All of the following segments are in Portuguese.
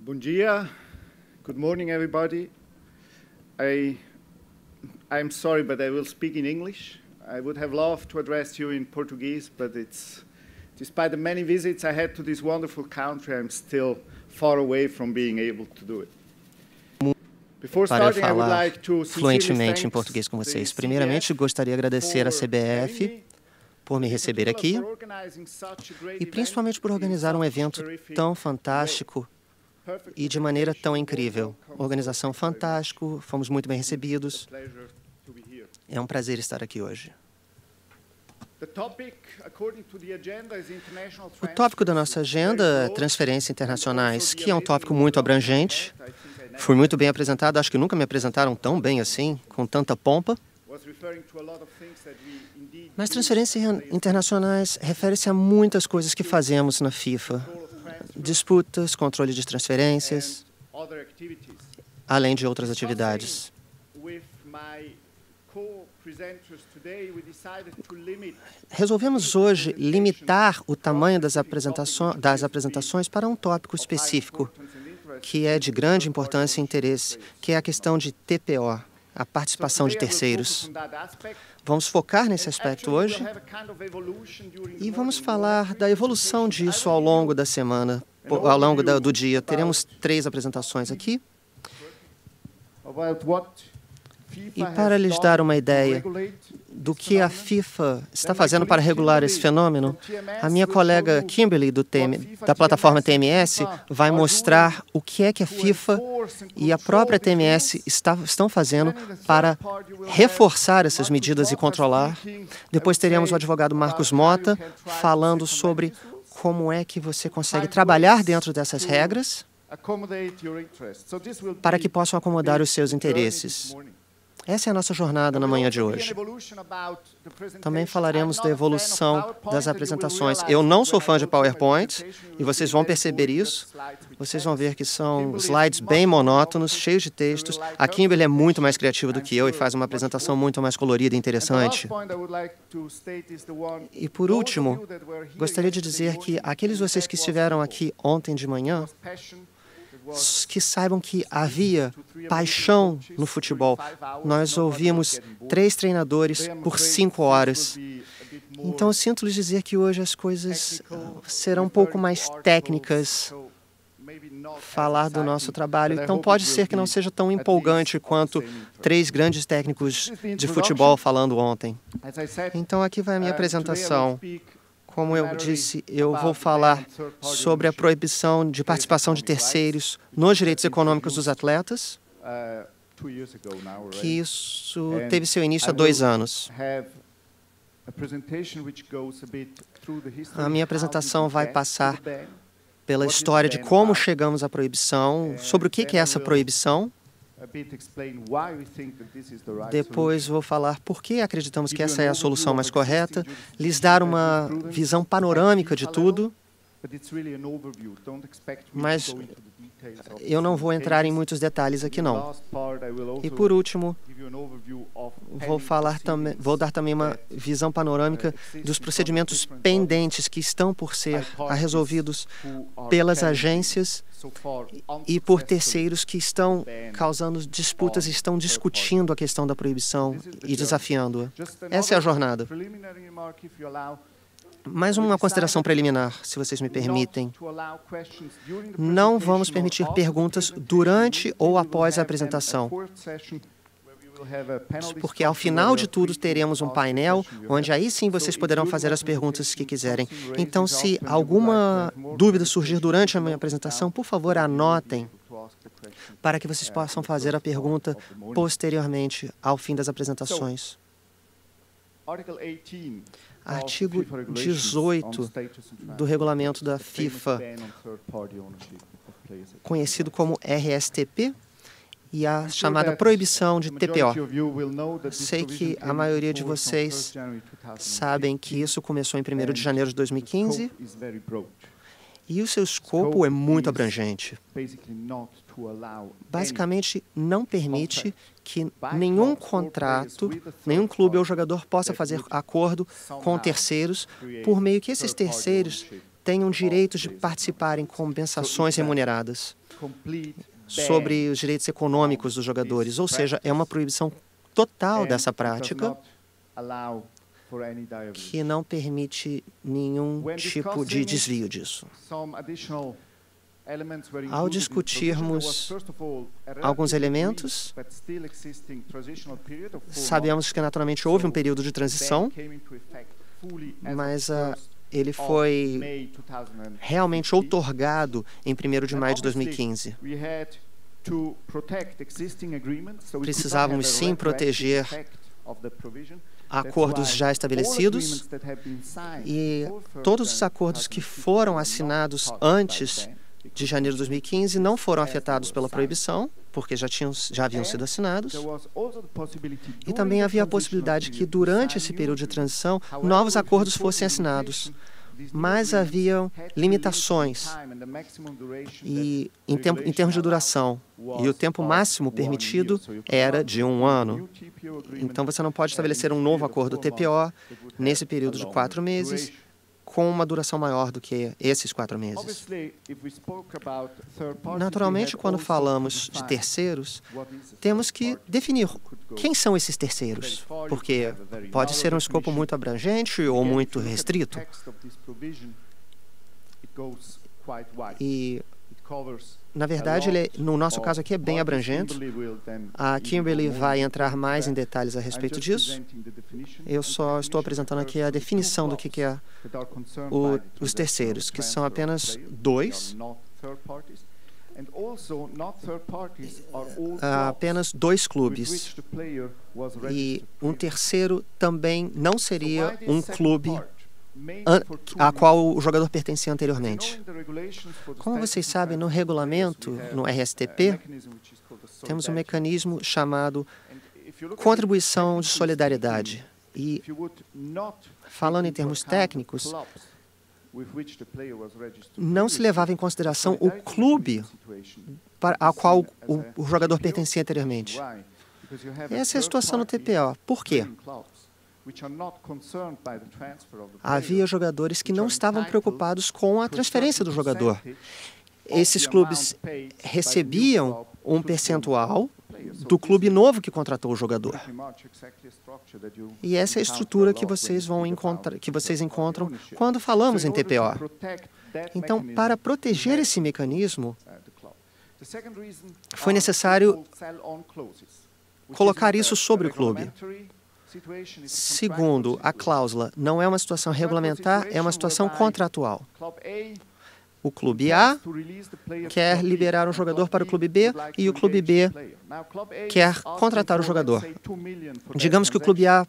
Bom dia. Good morning, everybody. I'm sorry, but I will speak in English. I would have loved to address you in Portuguese, but despite the many visits I had to this wonderful country, I'm still far away from being able to do it. Para falar fluentemente em português com vocês. Primeiramente, gostaria de agradecer à CBF por me receber aqui e principalmente por organizar um evento tão fantástico e de maneira tão incrível. Organização fantástico, fomos muito bem recebidos. É um prazer estar aqui hoje. O tópico da nossa agenda é transferências internacionais, que é um tópico muito abrangente. Fui muito bem apresentado, acho que nunca me apresentaram tão bem assim, com tanta pompa. Mas transferências internacionais refere-se a muitas coisas que fazemos na FIFA. Disputas, controle de transferências, além de outras atividades. Resolvemos hoje limitar o tamanho das apresentações para um tópico específico, que é de grande importância e interesse, que é a questão de TPO, a participação de terceiros. Vamos focar nesse aspecto hoje e vamos falar da evolução disso ao longo da semana, ao longo do dia. Teremos 3 apresentações aqui. E para lhes dar uma ideia do que a FIFA está fazendo para regular esse fenômeno, a minha colega Kimberly, da plataforma TMS, vai mostrar o que é que a FIFA e a própria TMS estão fazendo para reforçar essas medidas e controlar. Depois teremos o advogado Marcos Mota falando sobre como é que você consegue trabalhar dentro dessas regras para que possam acomodar os seus interesses. Essa é a nossa jornada na manhã de hoje. Também falaremos da evolução das apresentações. Eu não sou fã de PowerPoint, e vocês vão perceber isso. Vocês vão ver que são slides bem monótonos, cheios de textos. A Kimberly é muito mais criativa do que eu e faz uma apresentação muito mais colorida e interessante. E por último, gostaria de dizer que aqueles de vocês que estiveram aqui ontem de manhã, que saibam que havia paixão no futebol. Nós ouvimos 3 treinadores por 5 horas. Então, eu sinto lhes dizer que hoje as coisas serão um pouco mais técnicas, falar do nosso trabalho. Então, pode ser que não seja tão empolgante quanto 3 grandes técnicos de futebol falando ontem. Então, aqui vai a minha apresentação. Como eu disse, eu vou falar sobre a proibição de participação de terceiros nos direitos econômicos dos atletas, que isso teve seu início há 2 anos. A minha apresentação vai passar pela história de como chegamos à proibição, sobre o que é essa proibição. Depois vou falar por que acreditamos que essa é a solução mais correta, lhes dar uma visão panorâmica de tudo, mas eu não vou entrar em muitos detalhes aqui não. E por último, vou dar também uma visão panorâmica dos procedimentos pendentes que estão por ser resolvidos pelas agências e por terceiros que estão causando disputas e estão discutindo a questão da proibição e desafiando-a. Essa é a jornada. Mais uma consideração preliminar, se vocês me permitem. Não vamos permitir perguntas durante ou após a apresentação, porque ao final de tudo teremos um painel onde aí sim vocês poderão fazer as perguntas que quiserem. Então, se alguma dúvida surgir durante a minha apresentação, por favor, anotem para que vocês possam fazer a pergunta posteriormente ao fim das apresentações. Artigo 18 do regulamento da FIFA, conhecido como RSTP, e a chamada proibição de TPO. Sei que a maioria de vocês sabem que isso começou em 1º de janeiro de 2015 e o seu escopo é muito abrangente. Basicamente, não permite que nenhum contrato, nenhum clube ou jogador possa fazer acordo com terceiros, por meio que esses terceiros tenham direito de participar em compensações remuneradas. sobre os direitos econômicos dos jogadores, ou seja, é uma proibição total dessa prática que não permite nenhum tipo de desvio disso. Ao discutirmos alguns elementos, sabemos que naturalmente houve um período de transição, mas ele foi realmente outorgado em 1º de maio de 2015. Precisávamos sim proteger acordos já estabelecidos e todos os acordos que foram assinados antes de janeiro de 2015 não foram afetados pela proibição, porque já haviam sido assinados. E também havia a possibilidade que, durante esse período de transição, novos acordos fossem assinados. Mas haviam limitações e, em termos de duração. E o tempo máximo permitido era de 1 ano. Então, você não pode estabelecer um novo acordo TPO nesse período de 4 meses, com uma duração maior do que esses 4 meses. Naturalmente, quando falamos de terceiros, temos que definir quem são esses terceiros, porque pode ser um escopo muito abrangente ou muito restrito. E, na verdade, no nosso caso aqui é bem abrangente. A Kimberly vai entrar mais em detalhes a respeito disso. Eu só estou apresentando aqui a definição do que é os terceiros, que são apenas 2. Apenas 2 clubes. E um terceiro também não seria um clube a qual o jogador pertencia anteriormente. Como vocês sabem, no regulamento, no RSTP, temos um mecanismo chamado contribuição de solidariedade. E, falando em termos técnicos, não se levava em consideração o clube ao qual o jogador pertencia anteriormente. Essa é a situação no TPO. Por quê? Havia jogadores que não estavam preocupados com a transferência do jogador. Esses clubes recebiam um percentual do clube novo que contratou o jogador. E essa é a estrutura que vocês encontram quando falamos em TPO. Então, para proteger esse mecanismo, foi necessário colocar isso sobre o clube. Segundo, a cláusula não é uma situação regulamentar, é uma situação contratual. O clube A quer liberar um jogador para o clube B e o clube B quer contratar o jogador. Digamos que o clube A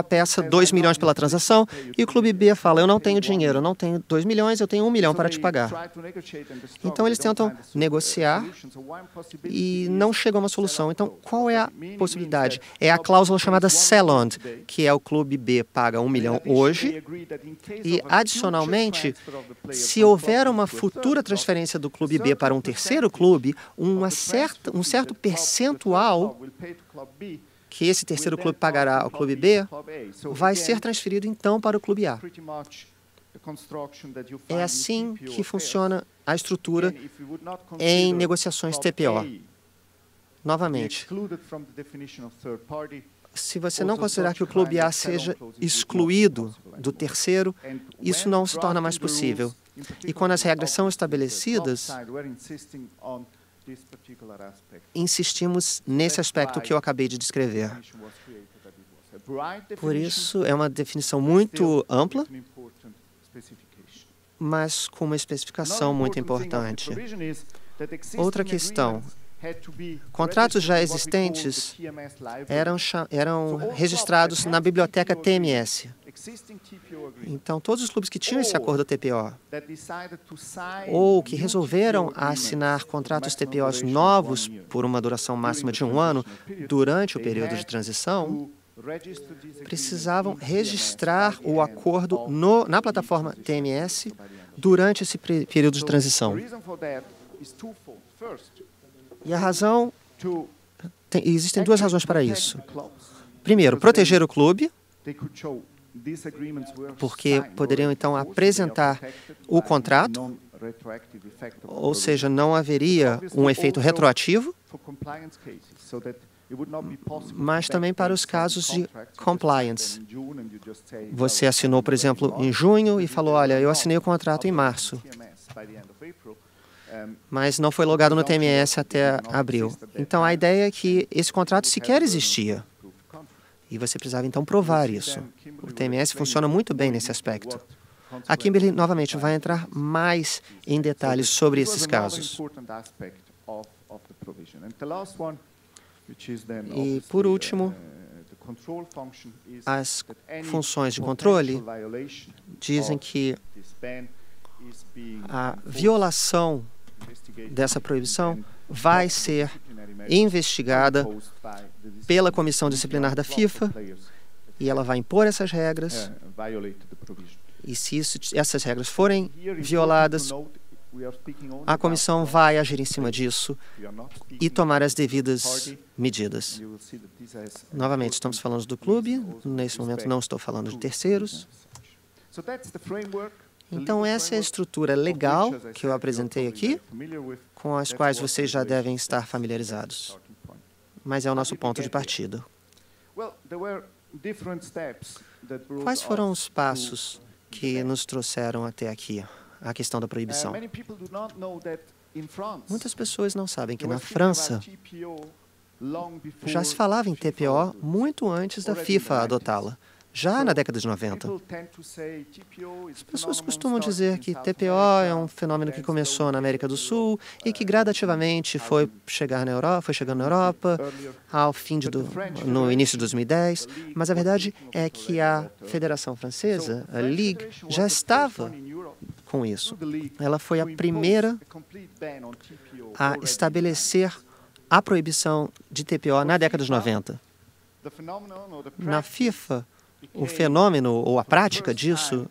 peça 2 milhões pela transação e o clube B fala, eu não tenho dinheiro, eu não tenho 2 milhões, eu tenho 1 milhão para te pagar. Então, eles tentam negociar e não chegam a uma solução. Então, qual é a possibilidade? É a cláusula chamada sell-on, que é o clube B paga 1 milhão hoje e, adicionalmente, se houver uma futura transferência do clube B para um terceiro clube, um certo percentual que esse terceiro clube pagará ao clube B, vai ser transferido então para o clube A. É assim que funciona a estrutura em negociações TPO. Novamente, se você não considerar que o clube A seja excluído do terceiro, isso não se torna mais possível. E quando as regras são estabelecidas, insistimos nesse aspecto que eu acabei de descrever. Por isso, é uma definição muito ampla, mas com uma especificação muito importante. Outra questão. Contratos já existentes eram registrados na biblioteca TMS. Então, todos os clubes que tinham esse acordo TPO ou que resolveram assinar contratos TPOs novos por uma duração máxima de 1 ano durante o período de transição, precisavam registrar o acordo na plataforma TMS durante esse período de transição. E a razão... existem 2 razões para isso. Primeiro, proteger o clube, porque poderiam, então, apresentar o contrato Ou seja, não haveria um efeito retroativo, mas também para os casos de compliance. Você assinou, por exemplo, em junho e falou, olha, eu assinei o contrato em março, mas não foi logado no TMS até abril. Então, a ideia é que esse contrato sequer existia. E você precisava, então, provar isso. O TMS funciona muito bem nesse aspecto. A Kimberly, novamente, vai entrar mais em detalhes sobre esses casos. E, por último, as funções de controle dizem que a violação dessa proibição vai ser investigada pela Comissão Disciplinar da FIFA e ela vai impor essas regras. E se essas regras forem violadas, a comissão vai agir em cima disso e tomar as devidas medidas. Novamente, estamos falando do clube, nesse momento não estou falando de terceiros. Então, essa é a estrutura legal que eu apresentei aqui, com as quais vocês já devem estar familiarizados. Mas é o nosso ponto de partida. Quais foram os passos que nos trouxeram até aqui, a questão da proibição? Muitas pessoas não sabem que na França já se falava em TPO muito antes da FIFA adotá-la, já na década de 90. As pessoas costumam dizer que TPO é um fenômeno que começou na América do Sul e que gradativamente foi chegando na Europa no início de 2010, mas a verdade é que a Federação Francesa, a Ligue, já estava com isso. Ela foi a primeira a estabelecer a proibição de TPO na década de 90. Na FIFA, o fenômeno ou a prática disso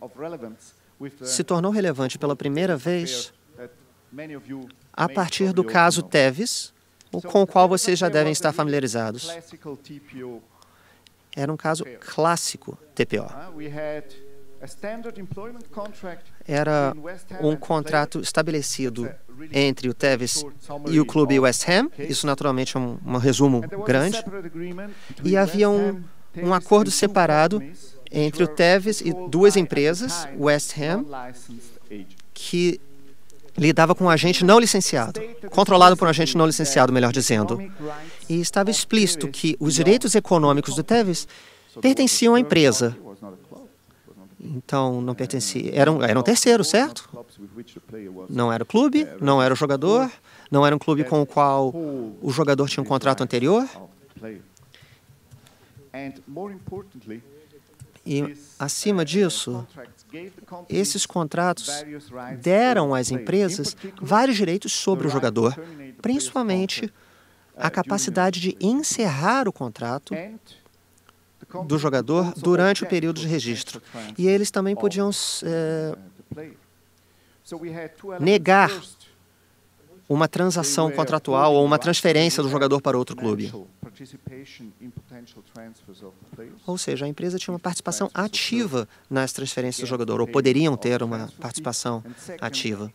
se tornou relevante pela primeira vez a partir do caso Teves, com o qual vocês já devem estar familiarizados. Era um caso clássico TPO. Era um contrato estabelecido entre o Teves e o clube West Ham. Isso, naturalmente, é um resumo grande. E havia um acordo separado entre o Teves e duas empresas, West Ham, que lidava com um agente não licenciado, controlado por um agente não licenciado, melhor dizendo. E estava explícito que os direitos econômicos do Teves pertenciam à empresa. Então, não pertencia. Era um terceiro, certo? Não era o clube, não era o jogador, não era um clube com o qual o jogador tinha um contrato anterior. E, acima disso, esses contratos deram às empresas vários direitos sobre o jogador, principalmente a capacidade de encerrar o contrato do jogador durante o período de registro. E eles também podiam negar uma transação contratual ou uma transferência do jogador para outro clube. Ou seja, a empresa tinha uma participação ativa nas transferências do jogador, ou poderiam ter uma participação ativa.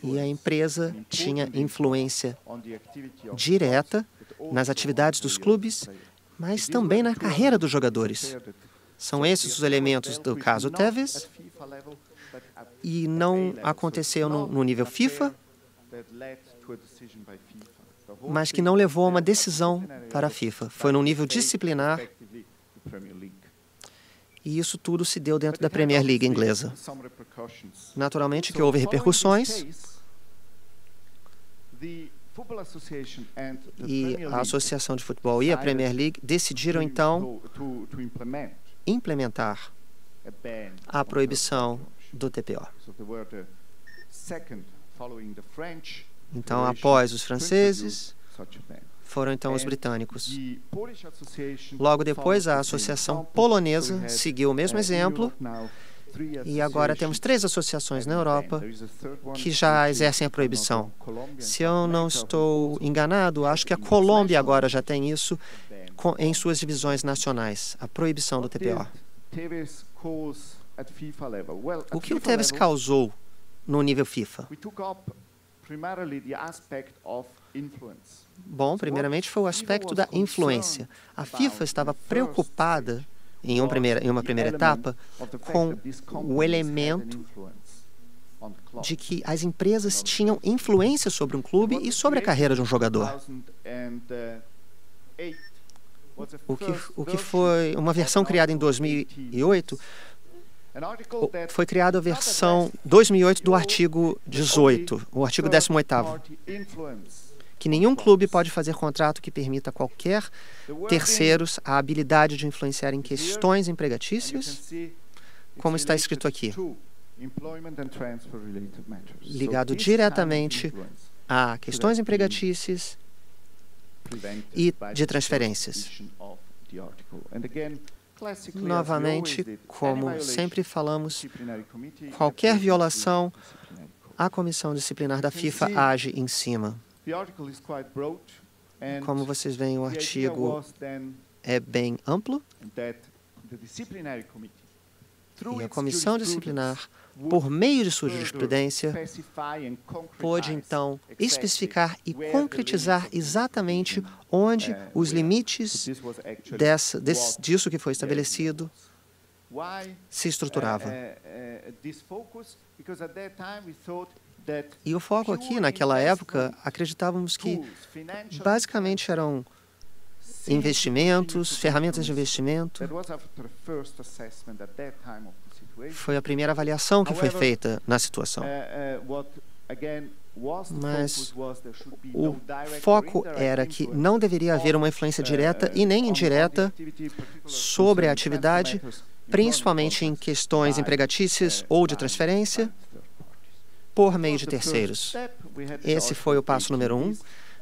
E a empresa tinha influência direta nas atividades dos clubes, mas também na carreira dos jogadores. São esses os elementos do caso Teves, e não aconteceu no nível FIFA, mas que não levou a uma decisão para a FIFA. Foi no nível disciplinar, e isso tudo se deu dentro da Premier League inglesa. Naturalmente que houve repercussões, e a Associação de Futebol e a Premier League decidiram, então, implementar a proibição do TPO. Então, após os franceses, foram então os britânicos. Logo depois, a Associação Polonesa seguiu o mesmo exemplo, e agora temos 3 associações na Europa que já exercem a proibição. Se eu não estou enganado, acho que a Colômbia agora já tem isso em suas divisões nacionais, a proibição do TPO. O que o Teves causou no nível FIFA? Bom, primeiramente foi o aspecto da influência. A FIFA estava preocupada, em uma primeira etapa, com o elemento de que as empresas tinham influência sobre um clube e sobre a carreira de um jogador. O que foi uma versão criada em 2008, foi criada a versão 2008 do artigo 18, o artigo 18º, que nenhum clube pode fazer contrato que permita a qualquer terceiros a habilidade de influenciar em questões empregatícias, como está escrito aqui, ligado diretamente a questões empregatícias e de transferências. Novamente, como sempre falamos, qualquer violação, a comissão disciplinar da FIFA age em cima. Como vocês veem, o artigo é bem amplo e a comissão disciplinar, por meio de sua jurisprudência, pôde então especificar e concretizar exatamente onde os limites disso que foi estabelecido se estruturavam. E o foco aqui, naquela época, acreditávamos que basicamente eram investimentos, ferramentas de investimento. Foi a primeira avaliação que foi feita na situação. Mas o foco era que não deveria haver uma influência direta e nem indireta sobre a atividade, principalmente em questões empregatícias ou de transferência, por meio de terceiros. Esse foi o passo número 1,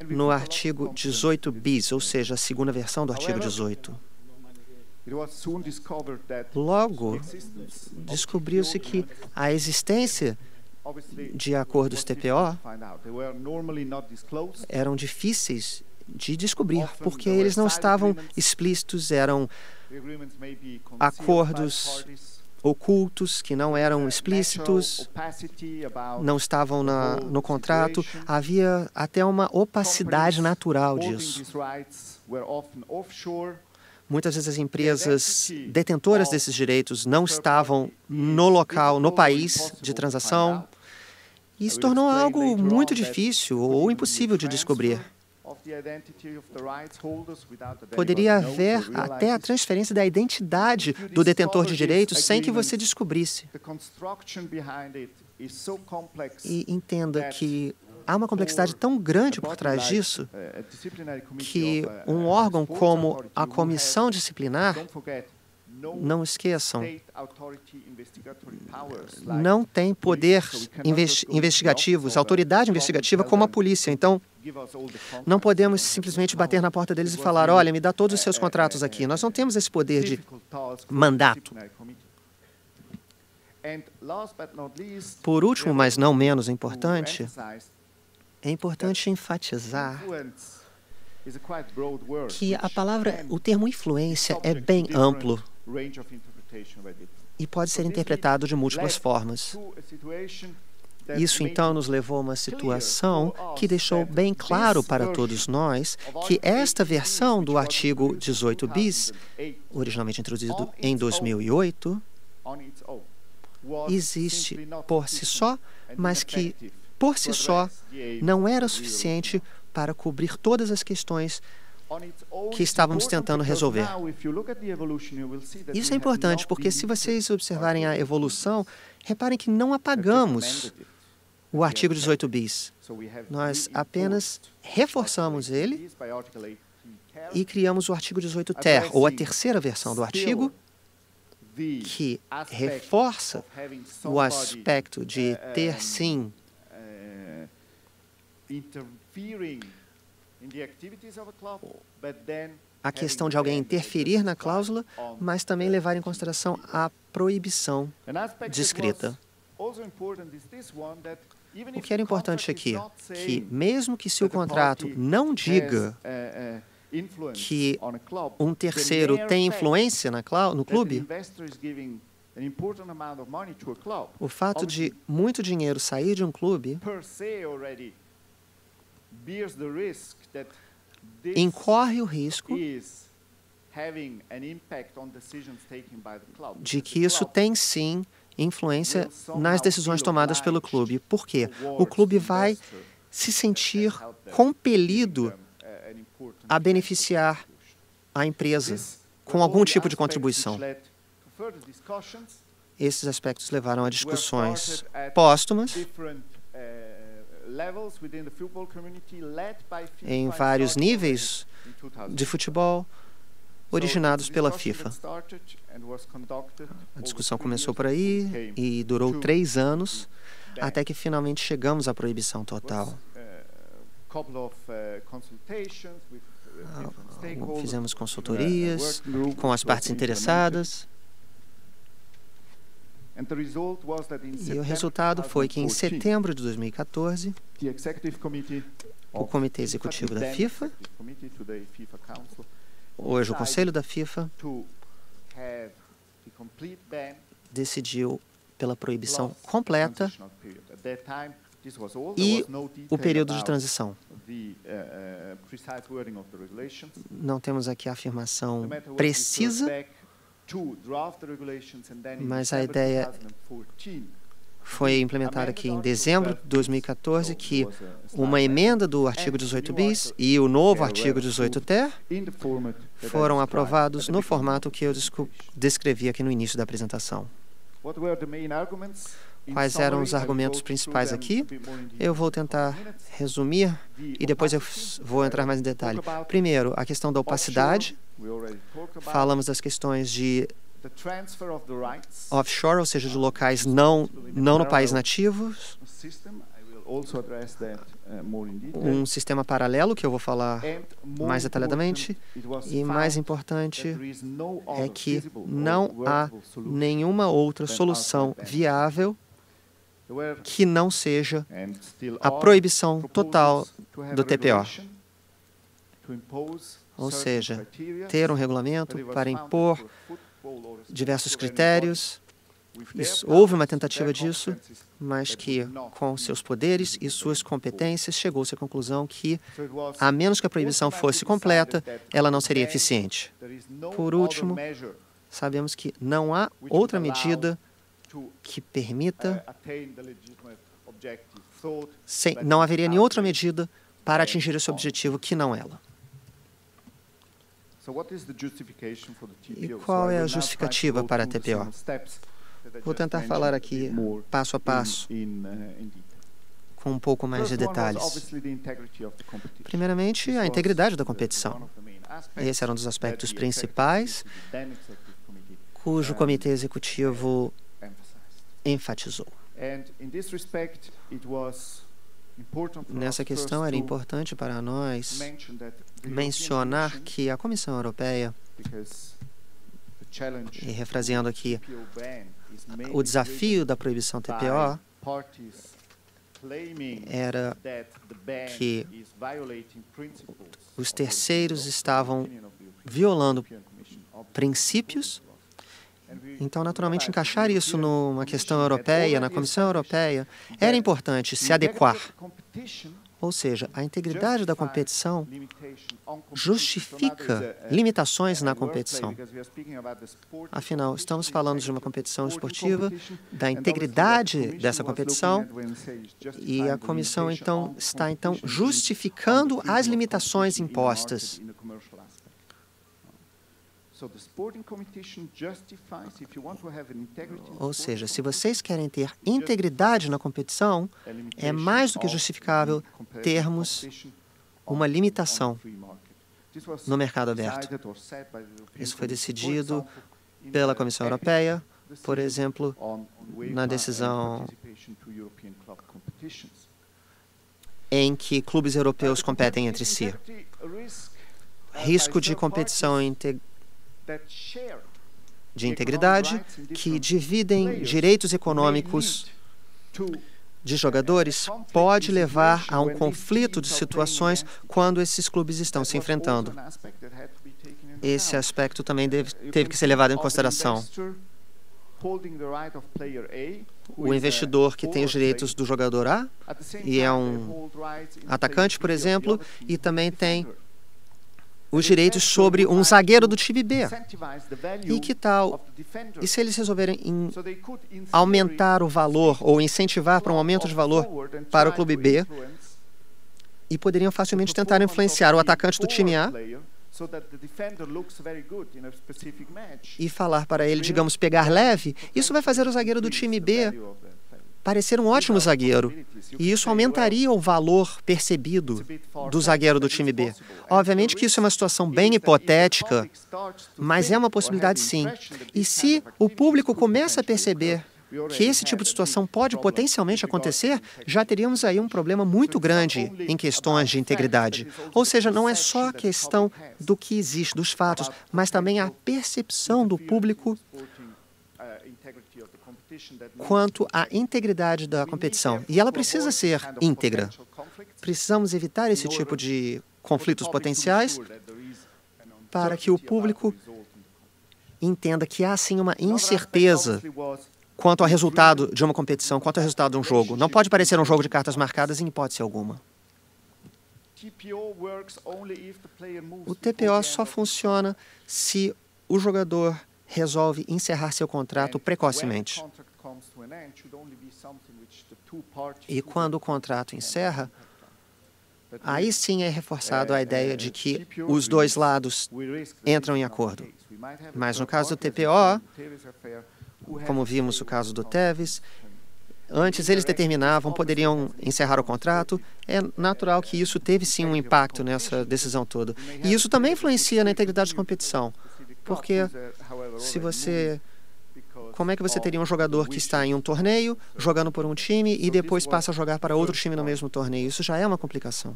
no artigo 18 bis, ou seja, a segunda versão do artigo 18. Logo, descobriu-se que a existência de acordos TPO eram difíceis de descobrir, porque eles não estavam explícitos, eram acordos ocultos que não eram explícitos, não estavam no contrato. Havia até uma opacidade natural disso. Muitas vezes as empresas detentoras desses direitos não estavam no local, no país de transação, e isso tornou algo muito difícil ou impossível de descobrir. Poderia haver até a transferência da identidade do detentor de direitos sem que você descobrisse. E entenda que há uma complexidade tão grande por trás disso que um órgão como a comissão disciplinar, não esqueçam, não tem poder investigativos, autoridade investigativa como a polícia. Então, não podemos simplesmente bater na porta deles e falar, olha, me dá todos os seus contratos aqui. Nós não temos esse poder de mandato. Por último, mas não menos importante, é importante enfatizar que o termo influência é bem amplo e pode ser interpretado de múltiplas formas. Isso, então, nos levou a uma situação que deixou bem claro para todos nós que esta versão do artigo 18 bis, originalmente introduzido em 2008, existe por si só, mas que, por si só, não era suficiente para cobrir todas as questões que estávamos tentando resolver. Isso é importante, porque se vocês observarem a evolução, reparem que não apagamos o artigo 18 bis. Nós apenas reforçamos ele e criamos o artigo 18 ter, ou a terceira versão do artigo, que reforça o aspecto de ter, sim, a questão de alguém interferir na cláusula, mas também levar em consideração a proibição descrita. O que era importante aqui, que mesmo que se o contrato não diga que um terceiro tem influência no clube, O fato de muito dinheiro sair de um clube incorre o risco de que isso tem sim influência nas decisões tomadas pelo clube. Por quê? O clube vai se sentir compelido a beneficiar a empresa com algum tipo de contribuição. Esses aspectos levaram a discussões póstumas em vários níveis de futebol, originados pela FIFA. A discussão começou por aí e durou 3 anos, até que finalmente chegamos à proibição total. Fizemos consultorias com as partes interessadas. E o resultado foi que, em setembro de 2014, o Comitê Executivo da FIFA, hoje o Conselho da FIFA, decidiu pela proibição completa e o período de transição. Não temos aqui a afirmação precisa, mas a ideia foi implementada aqui em dezembro de 2014, que uma emenda do artigo 18 bis e o novo artigo 18 ter foram aprovados no formato que eu descrevi aqui no início da apresentação. Quais eram os argumentos principais aqui? Eu vou tentar resumir e depois eu vou entrar mais em detalhe. Primeiro, a questão da opacidade. Falamos das questões de offshore, ou seja, de locais não no país nativo. Um sistema paralelo, que eu vou falar mais detalhadamente. E mais importante é que não há nenhuma outra solução viável que não seja a proibição total do TPO. Ou seja, ter um regulamento para impor diversos critérios. Houve uma tentativa disso, mas que, com seus poderes e suas competências, chegou-se à conclusão que, a menos que a proibição fosse completa, ela não seria eficiente. Por último, sabemos que não há outra medida que permita, não haveria nenhuma outra medida para atingir esse objetivo que não ela. E qual é a justificativa para a TPO? Vou tentar falar aqui passo a passo, com um pouco mais de detalhes. Primeiramente, a integridade da competição. Esse era um dos aspectos principais cujo Comitê Executivo enfatizou. Nessa questão, era importante para nós mencionar que a Comissão Europeia, e refraseando aqui, o desafio da proibição TPO era que os terceiros estavam violando princípios. Então, naturalmente, encaixar isso numa questão europeia, na Comissão Europeia, era importante se adequar. Ou seja, a integridade da competição justifica limitações na competição. Afinal, estamos falando de uma competição esportiva, da integridade dessa competição, e a comissão está justificando as limitações impostas. Ou seja, se vocês querem ter integridade na competição, é mais do que justificável termos uma limitação no mercado aberto. Isso foi decidido pela Comissão Europeia, por exemplo, na decisão em que clubes europeus competem entre si. Risco de competição de integridade que dividem direitos econômicos de jogadores pode levar a um conflito de situações quando esses clubes estão se enfrentando. Esse aspecto também teve que ser levado em consideração. o investidor que tem os direitos do jogador A e é um atacante, por exemplo, e também tem os direitos sobre um zagueiro do time B. E que tal? E se eles resolverem aumentar o valor ou incentivar para um aumento de valor para o clube B e poderiam facilmente tentar influenciar o atacante do time A e falar para ele, digamos, pegar leve, isso vai fazer o zagueiro do time B parecer um ótimo zagueiro. E isso aumentaria o valor percebido do zagueiro do time B. Obviamente que isso é uma situação bem hipotética, mas é uma possibilidade sim. E se o público começa a perceber que esse tipo de situação pode potencialmente acontecer, já teríamos aí um problema muito grande em questões de integridade. Ou seja, não é só a questão do que existe, dos fatos, mas também a percepção do público quanto à integridade da competição. E ela precisa ser íntegra. Precisamos evitar esse tipo de conflitos potenciais para que o público entenda que há, sim, uma incerteza quanto ao resultado de uma competição, quanto ao resultado de um jogo. Não pode parecer um jogo de cartas marcadas em hipótese alguma. O TPO só funciona se o jogador resolve encerrar seu contrato precocemente. E quando o contrato encerra, aí sim é reforçado a ideia de que os dois lados entram em acordo. Mas no caso do TPO, como vimos no caso do Tevez, antes eles determinavam, poderiam encerrar o contrato. É natural que isso teve sim um impacto nessa decisão toda. E isso também influencia na integridade da competição. Porque como é que você teria um jogador que está em um torneio, jogando por um time, e depois passa a jogar para outro time no mesmo torneio? Isso já é uma complicação.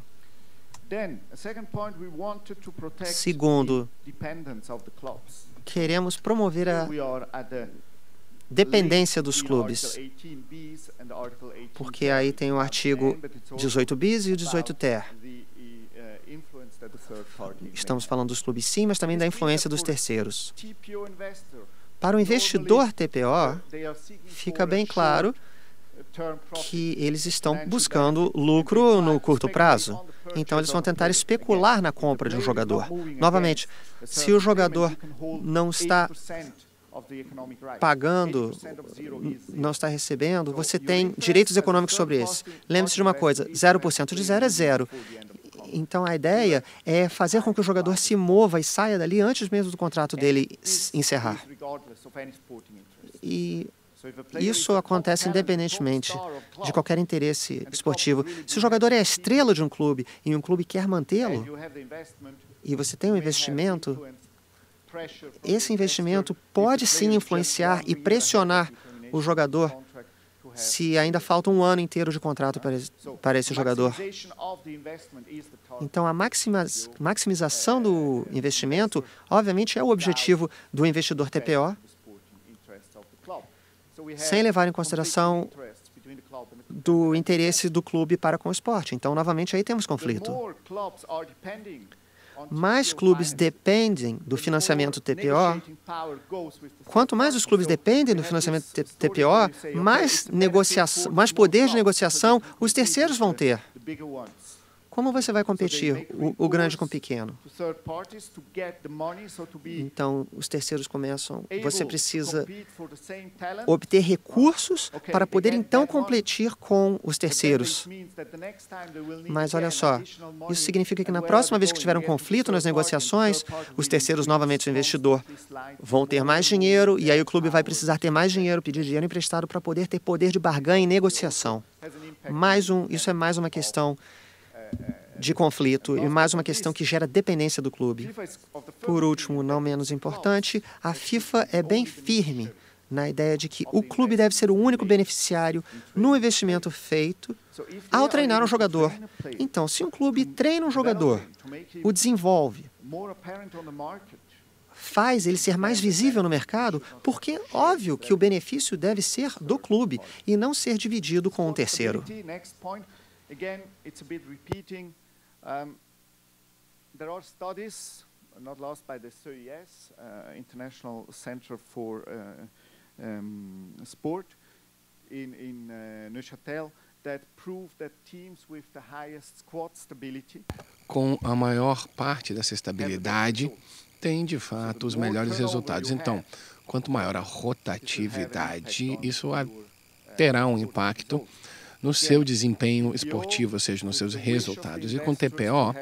Segundo, queremos promover a dependência dos clubes, porque aí tem o artigo 18 bis e o 18 ter. Estamos falando dos clubes sim, mas também da influência dos terceiros. Para o investidor TPO, fica bem claro que eles estão buscando lucro no curto prazo. Então, eles vão tentar especular na compra de um jogador. Novamente, se o jogador não está pagando, não está recebendo, você tem direitos econômicos sobre esse. Lembre-se de uma coisa, 0% de zero é zero. Então, a ideia é fazer com que o jogador se mova e saia dali antes mesmo do contrato dele encerrar. E isso acontece independentemente de qualquer interesse esportivo. Se o jogador é a estrela de um clube e um clube quer mantê-lo, e você tem um investimento, esse investimento pode sim influenciar e pressionar o jogador se ainda falta um ano inteiro de contrato para esse jogador. Então, a maximização do investimento, obviamente, é o objetivo do investidor TPO, sem levar em consideração do interesse do clube para com o esporte. Então, novamente, aí temos conflito. Mais clubes dependem do financiamento TPO. Quanto mais os clubes dependem do financiamento TPO, mais poder de negociação os terceiros vão ter. Como você vai competir, o grande com o pequeno? Então, os terceiros começam... Você precisa obter recursos para poder, então, competir com os terceiros. Mas, olha só, isso significa que na próxima vez que tiver um conflito nas negociações, os terceiros, novamente o investidor, vão ter mais dinheiro, e aí o clube vai precisar ter mais dinheiro, pedir dinheiro emprestado para poder ter poder de barganha e negociação. Isso é mais uma questão de conflito e mais uma questão que gera dependência do clube. Por último, não menos importante, a FIFA é bem firme na ideia de que o clube deve ser o único beneficiário no investimento feito ao treinar um jogador. Então, se um clube treina um jogador, o desenvolve, faz ele ser mais visível no mercado, porque é óbvio que o benefício deve ser do clube e não ser dividido com um terceiro. Again, it's a bit repeating. There are studies, not lost by the CES, International Center for sport in Neuchâtel that proved that teams with the highest squad stability com a maior parte dessa estabilidade tem, de fato, os melhores resultados. Então, quanto maior a rotatividade, isso terá um impacto no seu desempenho esportivo, ou seja, nos seus resultados. E com o TPO,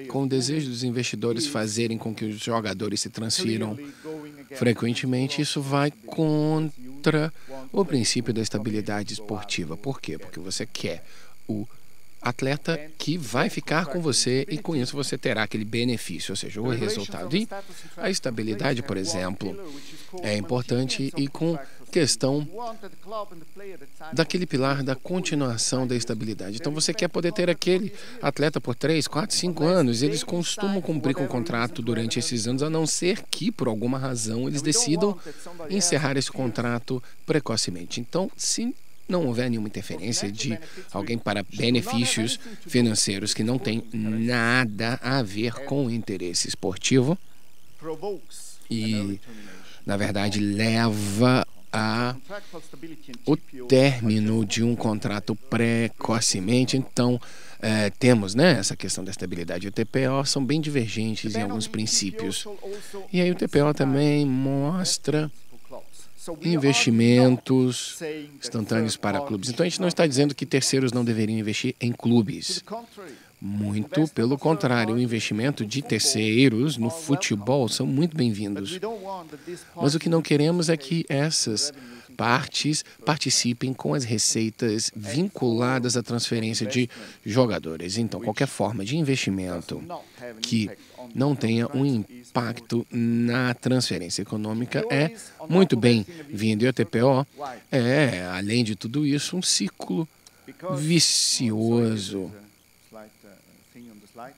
com o desejo dos investidores fazerem com que os jogadores se transfiram frequentemente, isso vai contra o princípio da estabilidade esportiva. Por quê? Porque você quer o atleta que vai ficar com você e com isso você terá aquele benefício, ou seja, o resultado. E a estabilidade, por exemplo, é importante e com questão daquele pilar da continuação da estabilidade. Então você quer poder ter aquele atleta por 3, 4, 5 anos, e eles costumam cumprir com o contrato durante esses anos, a não ser que, por alguma razão, eles decidam encerrar esse contrato precocemente. Então, se não houver nenhuma interferência de alguém para benefícios financeiros que não tem nada a ver com o interesse esportivo e, na verdade, leva o término de um contrato precocemente. Então, temos, né, essa questão da estabilidade. O TPO são bem divergentes em alguns princípios. E aí o TPO também mostra investimentos instantâneos para clubes. Então, a gente não está dizendo que terceiros não deveriam investir em clubes. Muito pelo contrário, o investimento de terceiros no futebol são muito bem-vindos. Mas o que não queremos é que essas partes participem com as receitas vinculadas à transferência de jogadores. Então, qualquer forma de investimento que não tenha um impacto na transferência econômica é muito bem-vindo. E a TPO é, além de tudo isso, um ciclo vicioso.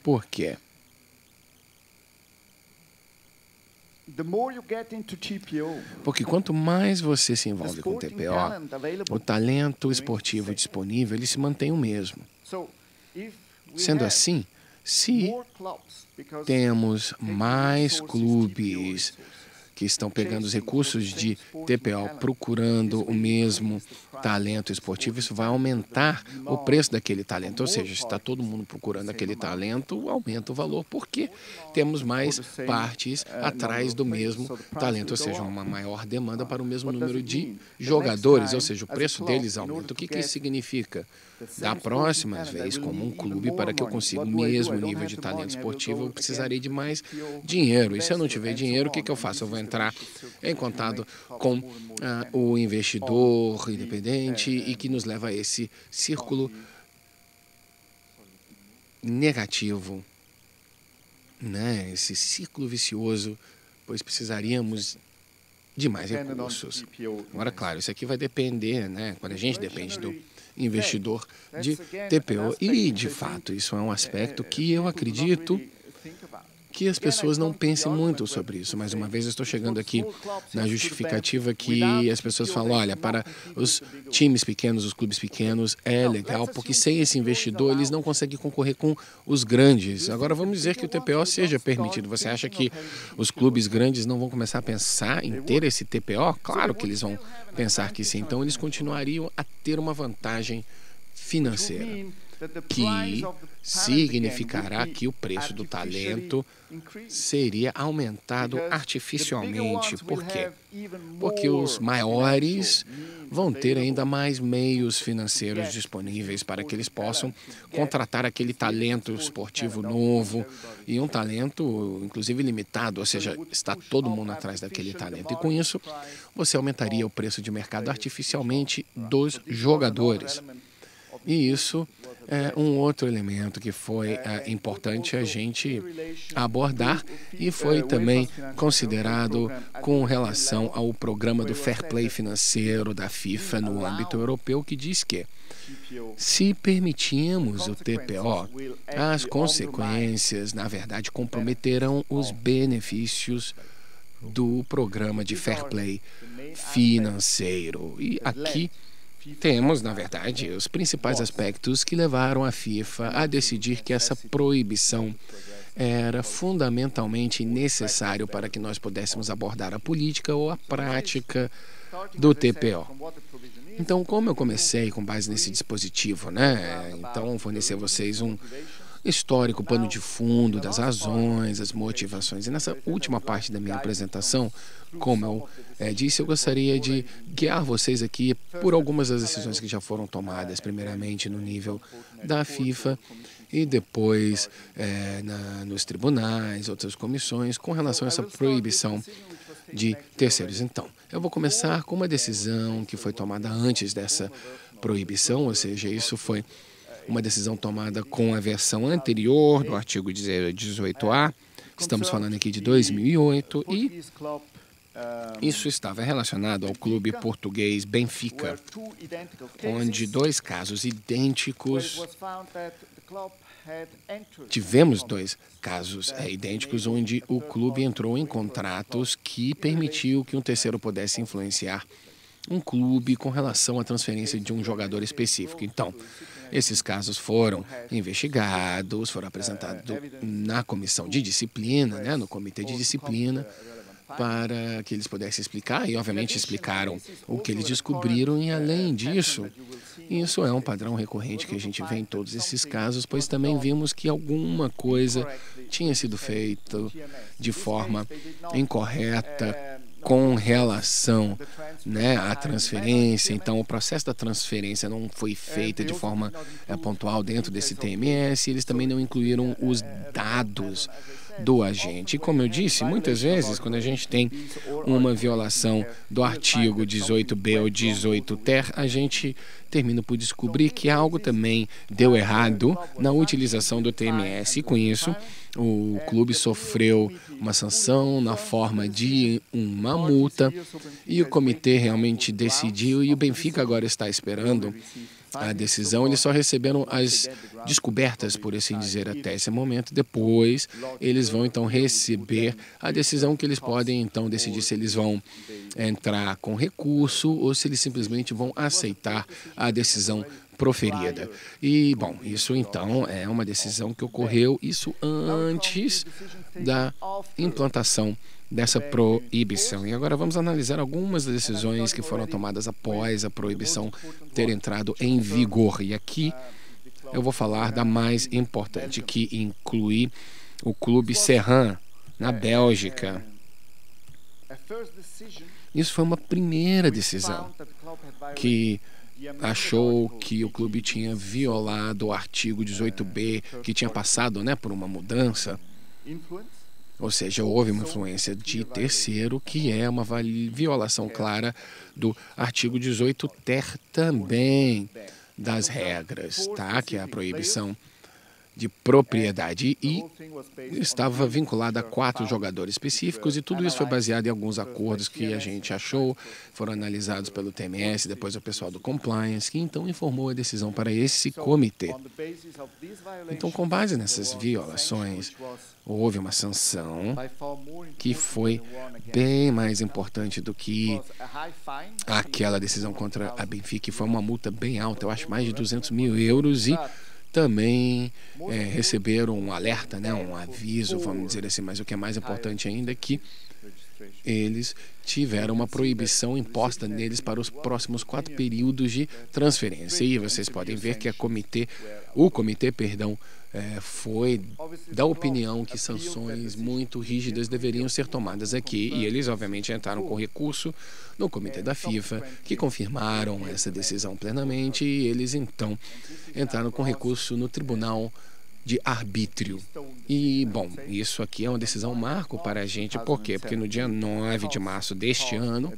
Por quê? Porque quanto mais você se envolve com o TPO, o talento esportivo disponível ele se mantém o mesmo. Sendo assim, se temos mais clubes que estão pegando os recursos de TPO procurando o mesmo talento esportivo, isso vai aumentar o preço daquele talento. Ou seja, se está todo mundo procurando aquele talento, aumenta o valor, porque temos mais partes atrás do mesmo talento, ou seja, uma maior demanda para o mesmo número de jogadores, ou seja, o preço deles aumenta. O que isso significa? Da próxima vez, como um clube, para que eu consiga o mesmo nível de talento esportivo, eu precisarei de mais dinheiro. E se eu não tiver dinheiro, o que eu faço? Eu vou entrar em contato com o investidor independente e que nos leva a esse círculo negativo, né? Esse ciclo vicioso, pois precisaríamos de mais recursos. Agora, claro, isso aqui vai depender, né? Quando a gente depende do investidor de TPO. E, de fato, isso é um aspecto que eu acredito que as pessoas não pensem muito sobre isso. Mais uma vez, eu estou chegando aqui na justificativa que as pessoas falam, olha, para os times pequenos, os clubes pequenos, é legal, porque sem esse investidor, eles não conseguem concorrer com os grandes. Agora, vamos dizer que o TPO seja permitido. Você acha que os clubes grandes não vão começar a pensar em ter esse TPO? Claro que eles vão pensar que sim. Então, eles continuariam a ter uma vantagem financeira, que significará que o preço do talento seria aumentado artificialmente. Por quê? Porque os maiores vão ter ainda mais meios financeiros disponíveis para que eles possam contratar aquele talento esportivo novo e um talento, inclusive, limitado, ou seja, está todo mundo atrás daquele talento. E com isso, você aumentaria o preço de mercado artificialmente dos jogadores. E isso é um outro elemento que foi importante a gente abordar e foi também considerado com relação ao programa do Fair Play financeiro da FIFA no âmbito europeu, que diz que se permitirmos o TPO, as consequências, na verdade, comprometerão os benefícios do programa de Fair Play financeiro. E aqui temos, na verdade, os principais aspectos que levaram a FIFA a decidir que essa proibição era fundamentalmente necessário para que nós pudéssemos abordar a política ou a prática do TPO. Então, como eu comecei com base nesse dispositivo, né? Então, fornecer a vocês um histórico, pano de fundo das razões, as motivações. E nessa última parte da minha apresentação, como eu disse, eu gostaria de guiar vocês aqui por algumas das decisões que já foram tomadas, primeiramente no nível da FIFA e depois nos tribunais, outras comissões, com relação a essa proibição de terceiros. Então, eu vou começar com uma decisão que foi tomada antes dessa proibição, ou seja, isso foi uma decisão tomada com a versão anterior do artigo 18A, estamos falando aqui de 2008, e isso estava relacionado ao clube português Benfica, onde dois casos idênticos, tivemos dois casos idênticos onde o clube entrou em contratos que permitiu que um terceiro pudesse influenciar um clube com relação à transferência de um jogador específico. Então, esses casos foram investigados, foram apresentados na comissão de disciplina, né, no comitê de disciplina, para que eles pudessem explicar, e obviamente explicaram o que eles descobriram, e além disso, isso é um padrão recorrente que a gente vê em todos esses casos, pois também vimos que alguma coisa tinha sido feita de forma incorreta com relação, né, à transferência. Então, o processo da transferência não foi feito de forma pontual dentro desse TMS, eles também não incluíram os dados do agente. E como eu disse, muitas vezes, quando a gente tem uma violação do artigo 18B ou 18ter, a gente termina por descobrir que algo também deu errado na utilização do TMS. E com isso, o clube sofreu uma sanção na forma de uma multa e o comitê realmente decidiu, e o Benfica agora está esperando a decisão. Eles só receberam as descobertas, por assim dizer, até esse momento. Depois, eles vão então receber a decisão, que eles podem então decidir se eles vão entrar com recurso ou se eles simplesmente vão aceitar a decisão proferida. E, bom, isso então é uma decisão que ocorreu isso antes da implantação dessa proibição. E agora vamos analisar algumas das decisões que foram tomadas após a proibição ter entrado em vigor. E aqui eu vou falar da mais importante, que inclui o Clube Serran, na Bélgica. Isso foi uma primeira decisão que achou que o clube tinha violado o artigo 18B, que tinha passado, né, por uma mudança. Ou seja, houve uma influência de terceiro, que é uma violação clara do artigo 18ter também das regras, tá? Que é a proibição de propriedade, e estava vinculada a 4 jogadores específicos, e tudo isso foi baseado em alguns acordos que a gente achou, foram analisados pelo TMS, depois o pessoal do Compliance, que então informou a decisão para esse comitê. Então, com base nessas violações, houve uma sanção que foi bem mais importante do que aquela decisão contra a Benfica, que foi uma multa bem alta, eu acho mais de 200 mil euros, e também receberam um alerta, né, um aviso, vamos dizer assim, mas o que é mais importante ainda é que eles tiveram uma proibição imposta neles para os próximos 4 períodos de transferência. E vocês podem ver que o comitê, foi da opinião que sanções muito rígidas deveriam ser tomadas aqui, e eles obviamente entraram com recurso no comitê da FIFA, que confirmaram essa decisão plenamente, e eles então entraram com recurso no tribunal de arbítrio. E, bom, isso aqui é uma decisão marco para a gente. Por quê? Porque no dia 9 de março deste ano,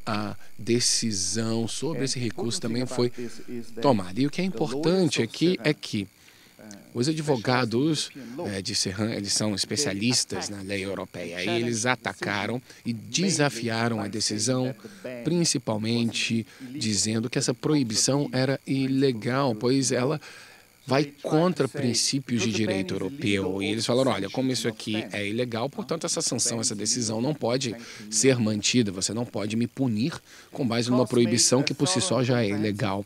a decisão sobre esse recurso também foi tomada. E o que é importante aqui é que os advogados de Serran, eles são especialistas na lei europeia, e eles atacaram e desafiaram a decisão, principalmente dizendo que essa proibição era ilegal, pois ela vai contra princípios de direito europeu. E eles falaram, olha, como isso aqui é ilegal, portanto, essa sanção, essa decisão não pode ser mantida. Você não pode me punir com base numa proibição que por si só já é ilegal.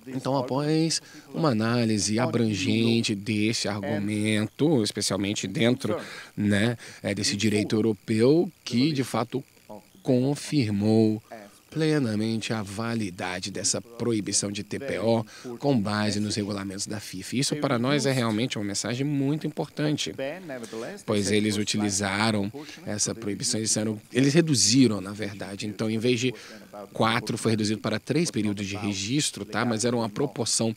Então, após uma análise abrangente desse argumento, especialmente dentro, né, desse direito europeu, que de fato confirmou plenamente a validade dessa proibição de TPO com base nos regulamentos da FIFA. Isso para nós é realmente uma mensagem muito importante, pois eles utilizaram essa proibição, eles reduziram, na verdade. Então, em vez de 4, foi reduzido para 3 períodos de registro, tá? Mas era uma proporção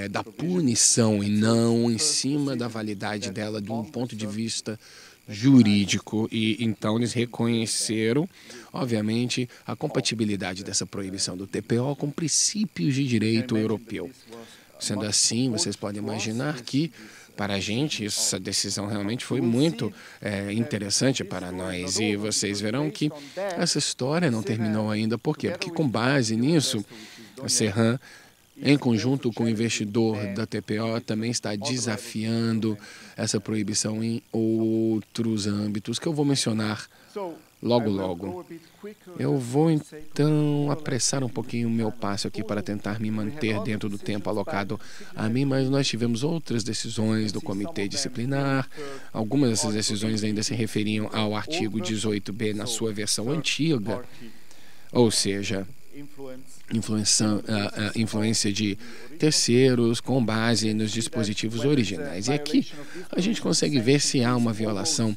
da punição e não em cima da validade dela de um ponto de vista jurídico. E então eles reconheceram, obviamente, a compatibilidade dessa proibição do TPO com princípios de direito europeu. Sendo assim, vocês podem imaginar que, para a gente, essa decisão realmente foi muito interessante para nós. E vocês verão que essa história não terminou ainda. Por quê? Porque com base nisso, a Serran, em conjunto com o investidor da TPO, também está desafiando essa proibição em outros âmbitos que eu vou mencionar logo. Eu vou, então, apressar um pouquinho o meu passo aqui para tentar me manter dentro do tempo alocado a mim, mas nós tivemos outras decisões do comitê disciplinar. Algumas dessas decisões ainda se referiam ao artigo 18b na sua versão antiga, ou seja, influência de terceiros com base nos dispositivos originais. E aqui a gente consegue ver se há uma violação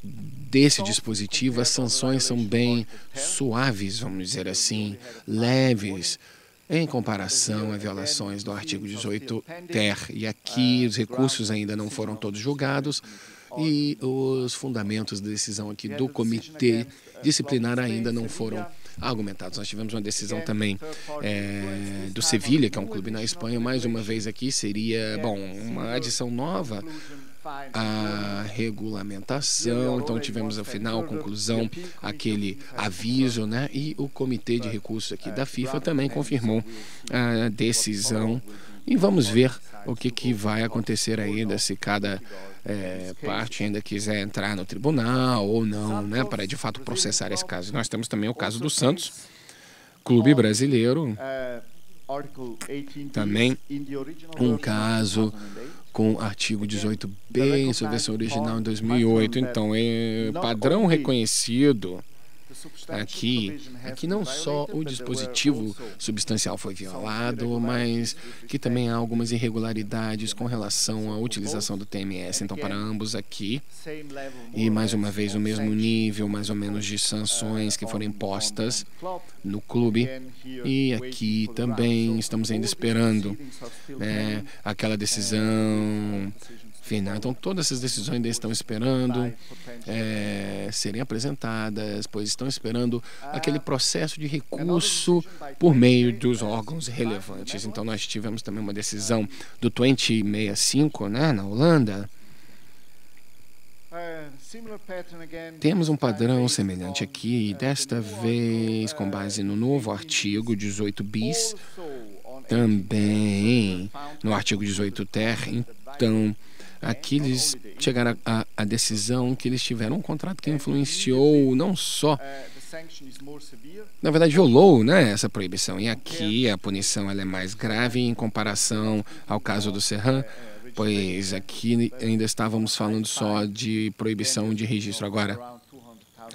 desse dispositivo. As sanções são bem suaves, vamos dizer assim, leves, em comparação a violações do artigo 18 ter. E aqui os recursos ainda não foram todos julgados e os fundamentos da decisão aqui do comitê disciplinar ainda não foram argumentados. Nós tivemos uma decisão também do Sevilha, que é um clube na Espanha. Mais uma vez aqui seria, uma adição nova à regulamentação. Então tivemos a final, conclusão, aquele aviso, né? E o comitê de recursos aqui da FIFA também confirmou a decisão. E vamos ver o que vai acontecer ainda, se cada parte ainda quiser entrar no tribunal ou não, né, para de fato processar esse caso. Nós temos também o caso do Santos, clube brasileiro, também um caso com artigo 18b em sua versão original em 2008. Então, é padrão reconhecido. Aqui não só o dispositivo substancial foi violado, mas que também há algumas irregularidades com relação à utilização do TMS. Então, para ambos aqui, e mais uma vez o mesmo nível, mais ou menos, de sanções que foram impostas no clube. E aqui também estamos ainda esperando aquela decisão final. Então, todas essas decisões ainda estão esperando serem apresentadas, pois estão esperando aquele processo de recurso por meio dos órgãos relevantes. Então, nós tivemos também uma decisão do 2065, né, na Holanda. Temos um padrão semelhante aqui, e desta vez com base no novo artigo 18 bis, também no artigo 18 ter. Então, aqui eles chegaram à decisão que eles tiveram um contrato que influenciou não só, na verdade violou, né, essa proibição. E aqui a punição ela é mais grave em comparação ao caso do Serran, pois aqui ainda estávamos falando só de proibição de registro. Agora,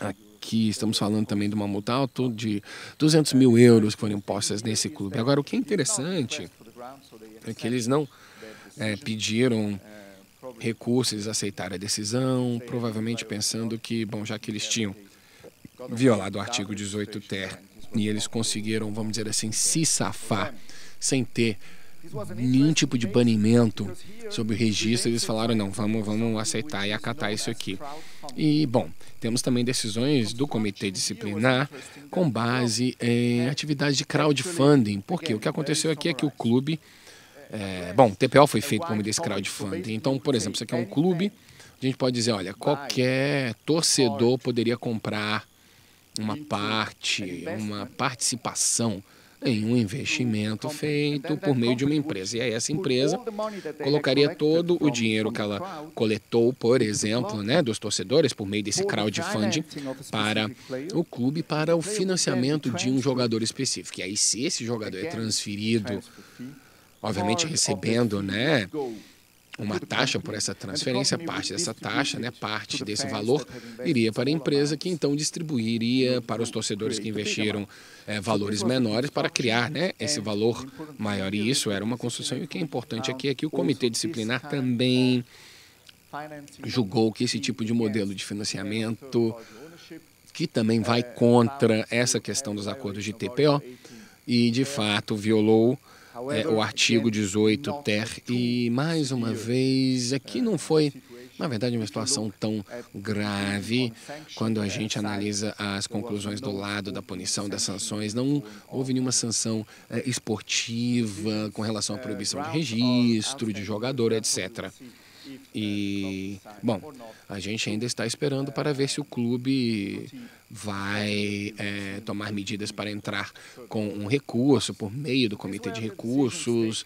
aqui estamos falando também de uma multa alta de 200 mil euros que foram impostas nesse clube. Agora, o que é interessante é que eles não pediram recurso, eles aceitaram a decisão, provavelmente pensando que, já que eles tinham violado o artigo 18 ter e eles conseguiram, vamos dizer assim, se safar sem ter nenhum tipo de banimento sobre o registro, eles falaram, não, vamos aceitar e acatar isso aqui. E, temos também decisões do comitê disciplinar com base em atividades de crowdfunding, porque o que aconteceu aqui é que o clube o TPO foi feito por meio desse crowdfunding. Então, por exemplo, isso aqui é um clube, a gente pode dizer, olha, qualquer torcedor poderia comprar uma participação em um investimento feito por meio de uma empresa. E aí essa empresa colocaria todo o dinheiro que ela coletou, por exemplo, né, dos torcedores, por meio desse crowdfunding, para o clube, para o financiamento de um jogador específico. E aí, se esse jogador é transferido, obviamente recebendo, né, uma taxa por essa transferência, parte dessa taxa, né, parte desse valor, iria para a empresa, que então distribuiria para os torcedores que investiram valores menores para criar, né, esse valor maior. E isso era uma construção. E o que é importante aqui é que o comitê disciplinar também julgou que esse tipo de modelo de financiamento, que também vai contra essa questão dos acordos de TPO, e de fato violou o artigo 18 ter. E, mais uma vez, aqui não foi, na verdade, uma situação tão grave. Quando a gente analisa as conclusões do lado da punição, das sanções, não houve nenhuma sanção esportiva com relação à proibição de registro, de jogador, etc. E, bom, a gente ainda está esperando para ver se o clube vai tomar medidas para entrar com um recurso por meio do comitê de recursos,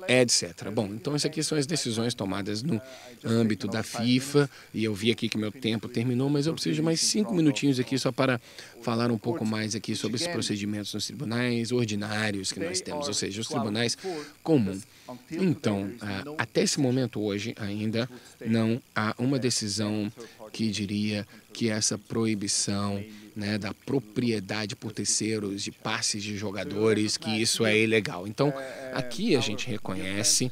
etc. Bom, então essas aqui são as decisões tomadas no âmbito da FIFA, e eu vi aqui que meu tempo terminou, mas eu preciso de mais 5 minutinhos aqui só para falar um pouco mais aqui sobre esses procedimentos nos tribunais ordinários que nós temos, ou seja, os tribunais comuns. Então, até esse momento hoje ainda não há uma decisão que diria que essa proibição, né, da propriedade por terceiros de passes de jogadores, que isso é ilegal. Então, aqui a gente reconhece,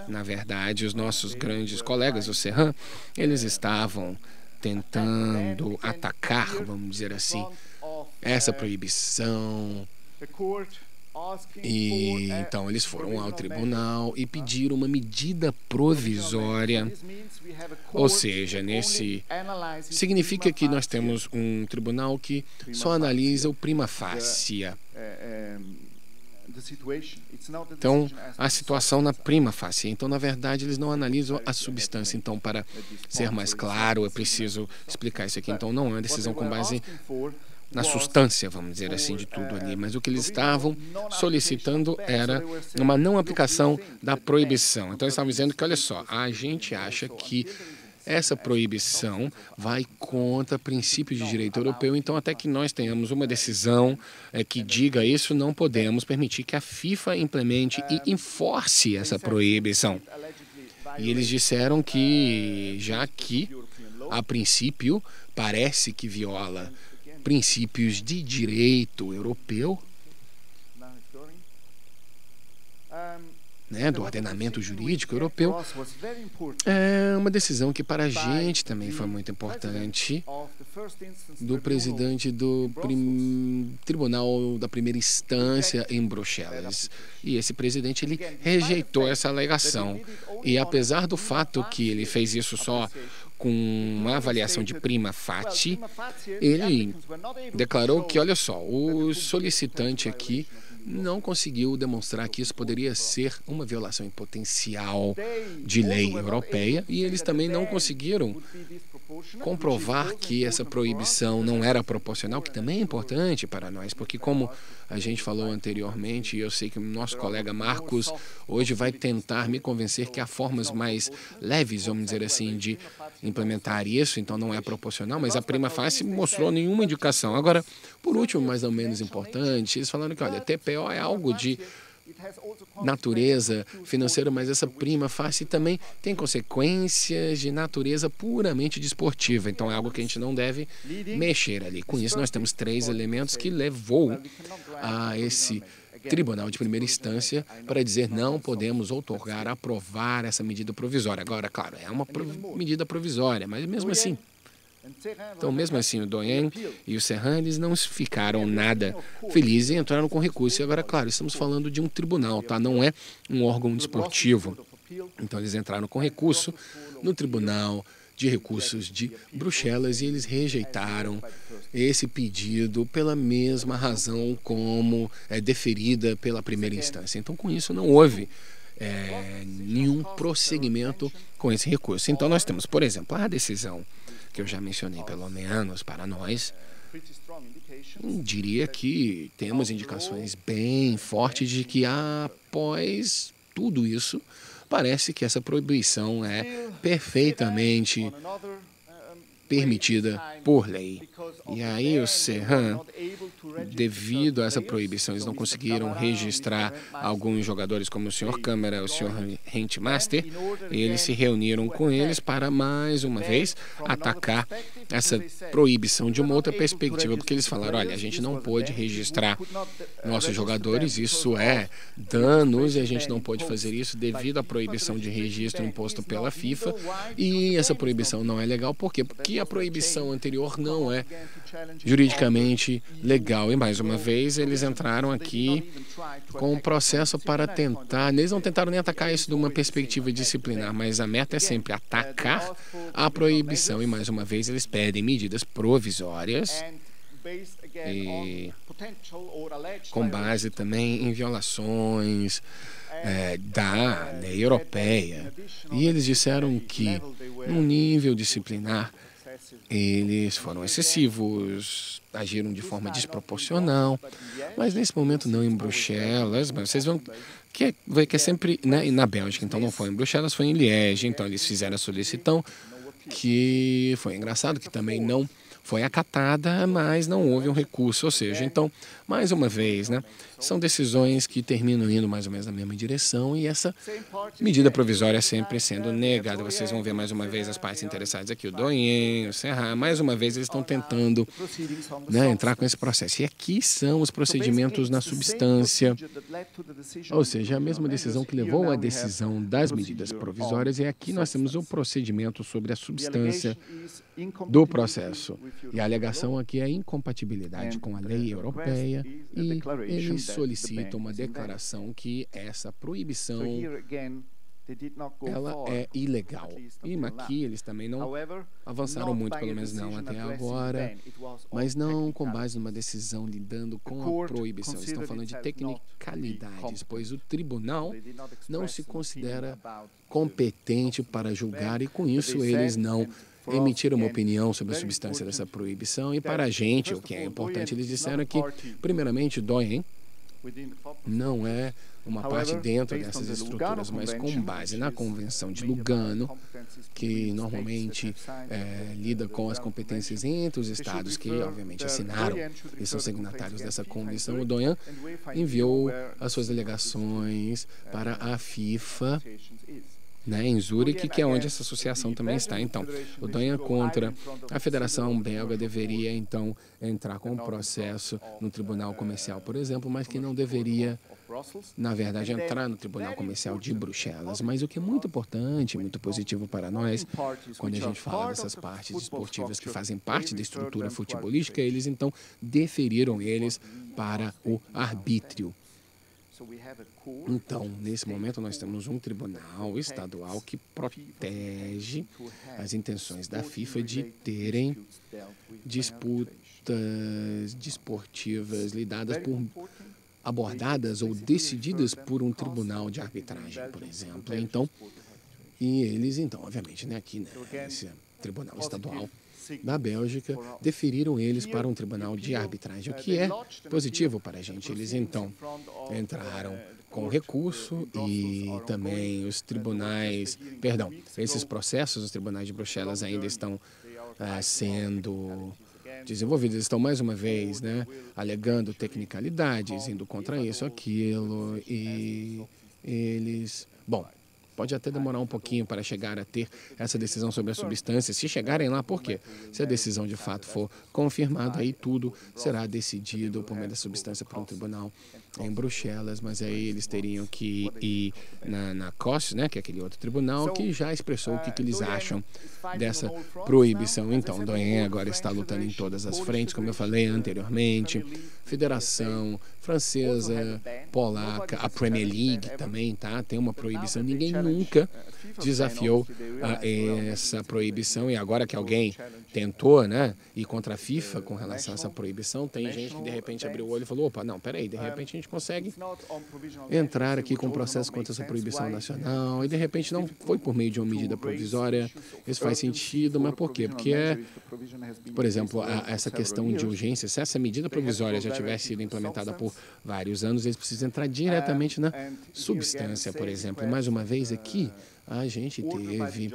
na verdade, os nossos grandes colegas do Serran, eles estavam tentando atacar, vamos dizer assim, essa proibição. E então eles foram ao tribunal e pediram uma medida provisória, ou seja, significa que nós temos um tribunal que só analisa o prima facie. Então, a situação na prima facie. Então, na verdade, eles não analisam a substância. Então, para ser mais claro, é preciso explicar isso aqui. Então, não é uma decisão com base na substância, vamos dizer assim, de tudo ali. Mas o que eles estavam solicitando era uma não aplicação da proibição. Então, eles estavam dizendo que, olha só, a gente acha que essa proibição vai contra princípios de direito europeu, então até que nós tenhamos uma decisão que diga isso, não podemos permitir que a FIFA implemente e enforce essa proibição. E eles disseram que, já que, a princípio, parece que viola princípios de direito europeu, né, do ordenamento jurídico europeu, é uma decisão que para a gente também foi muito importante, do presidente do Tribunal da Primeira Instância em Bruxelas. E esse presidente, ele rejeitou essa alegação. E apesar do fato que ele fez isso só com uma avaliação de prima facie, ele declarou que, olha só, o solicitante aqui não conseguiu demonstrar que isso poderia ser uma violação em potencial de lei europeia, e eles também não conseguiram comprovar que essa proibição não era proporcional, que também é importante para nós, porque como a gente falou anteriormente, e eu sei que o nosso colega Marcos hoje vai tentar me convencer que há formas mais leves, vamos dizer assim, de implementar isso, então não é proporcional, mas a prima facie mostrou nenhuma indicação. Agora, por último, mais ou menos importante, eles falaram que, olha, TPO é algo de natureza financeira, mas essa prima facie também tem consequências de natureza puramente desportiva, então é algo que a gente não deve mexer ali. Com isso, nós temos 3 elementos que levou a esse Tribunal de Primeira Instância para dizer não podemos outorgar, aprovar essa medida provisória. Agora, claro, é uma medida provisória, mas mesmo assim, o Doyen e o Serran, eles não ficaram nada felizes e entraram com recurso. E agora, claro, estamos falando de um tribunal, tá? Não é um órgão desportivo. Então, eles entraram com recurso no Tribunal de Recursos de Bruxelas e eles rejeitaram esse pedido pela mesma razão como é deferida pela primeira instância. Então, com isso, não houve nenhum prosseguimento com esse recurso. Então, nós temos, por exemplo, a decisão que eu já mencionei, pelo menos para nós, diria que temos indicações bem fortes de que após tudo isso, parece que essa proibição é perfeitamente permitida por lei. E aí o Serran, devido a essa proibição, eles não conseguiram registrar alguns jogadores como o Sr. Câmara, o Sr. Rentmaster, e eles se reuniram com eles para, mais uma vez, atacar essa proibição de uma outra perspectiva, porque eles falaram, olha, a gente não pôde registrar nossos jogadores, isso é danos, e a gente não pode fazer isso devido à proibição de registro imposto pela FIFA, e essa proibição não é legal, por quê? Porque a proibição anterior não é juridicamente legal. E, mais uma vez, eles entraram aqui com um processo para tentar... Eles não tentaram nem atacar isso de uma perspectiva disciplinar, mas a meta é sempre atacar a proibição. E, mais uma vez, eles pedem medidas provisórias e com base também em violações da lei europeia. E eles disseram que, num nível disciplinar, eles foram excessivos, agiram de forma desproporcional, mas nesse momento não em Bruxelas, mas vocês vão que é sempre, né, na Bélgica, então não foi em Bruxelas, foi em Liege, então eles fizeram a solicitação, que foi engraçado, que também não foi acatada, mas não houve um recurso, ou seja, então, mais uma vez, né, são decisões que terminam indo mais ou menos na mesma direção e essa medida provisória sempre sendo negada. Vocês vão ver mais uma vez as partes interessadas aqui, o Doyen, o Serra, mais uma vez eles estão tentando, né, entrar com esse processo. E aqui são os procedimentos na substância, ou seja, a mesma decisão que levou à decisão das medidas provisórias, e aqui nós temos o procedimento sobre a substância do processo. E a alegação aqui é a incompatibilidade com a lei europeia e eles solicitam uma declaração que essa proibição ela é ilegal. E aqui eles também não avançaram muito, pelo menos não até agora, mas não com base numa decisão lidando com a proibição. Eles estão falando de tecnicalidades, pois o tribunal não se considera competente para julgar e com isso eles não emitiram uma opinião sobre a substância dessa proibição. E para a gente, o que é importante, eles disseram que, primeiramente, Doyen não é uma parte dentro dessas estruturas, mas com base na Convenção de Lugano, que normalmente lida com as competências entre os estados que, obviamente, assinaram e são signatários dessa convenção. O Doyen enviou as suas delegações para a FIFA, né, em Zurique, que é onde essa associação também está. Então, o Doyen contra a Federação Belga deveria, então, entrar com um processo no Tribunal Comercial, por exemplo, mas que não deveria, na verdade, entrar no Tribunal Comercial de Bruxelas. Mas o que é muito importante, muito positivo para nós, quando a gente fala dessas partes esportivas que fazem parte da estrutura futebolística, eles, então, deferiram eles para o arbítrio. Então, nesse momento, nós temos um tribunal estadual que protege as intenções da FIFA de terem disputas desportivas abordadas ou decididas por um tribunal de arbitragem, por exemplo. Então, e eles, então, obviamente, né, aqui nesse tribunal estadual da Bélgica, deferiram eles para um tribunal de arbitragem, o que é positivo para a gente. Eles, então, entraram com recurso e também os tribunais, esses processos, os tribunais de Bruxelas ainda estão sendo desenvolvidos, estão mais uma vez, né, alegando tecnicalidades, indo contra isso, aquilo, e eles, pode até demorar um pouquinho para chegar a ter essa decisão sobre a substância, se chegarem lá, por quê? Se a decisão de fato for confirmada, aí tudo será decidido por meio da substância por um tribunal em Bruxelas, mas aí eles teriam que ir na COS, né, que é aquele outro tribunal, que já expressou o que eles acham dessa proibição. Então, o Doyen agora está lutando em todas as frentes, como eu falei anteriormente, Federação Francesa, Polaca, a Premier League também, tá? Tem uma proibição, ninguém nunca desafiou essa proibição, e agora que alguém tentou, né, ir contra a FIFA com relação a essa proibição. Tem gente que de repente abriu o olho e falou, opa, não, peraí, de repente a gente consegue entrar aqui com um processo contra essa proibição nacional, e de repente não foi por meio de uma medida provisória. Isso faz sentido, mas por quê? Porque por exemplo, essa questão de urgência, se essa medida provisória já tivesse sido implementada por vários anos, eles precisam entrar diretamente na substância, por exemplo. E mais uma vez aqui, a gente teve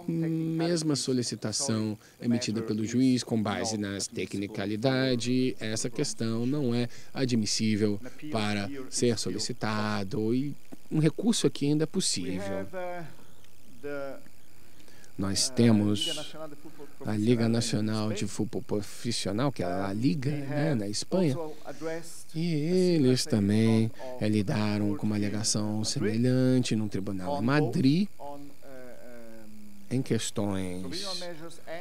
mesma solicitação emitida pelo juiz com base nas tecnicalidades. Essa questão não é admissível para ser solicitado e um recurso aqui ainda é possível. Nós temos a Liga Nacional de Futebol Profissional, que é a Liga, né, na Espanha, e eles também lidaram com uma alegação semelhante num tribunal em Madrid, em questões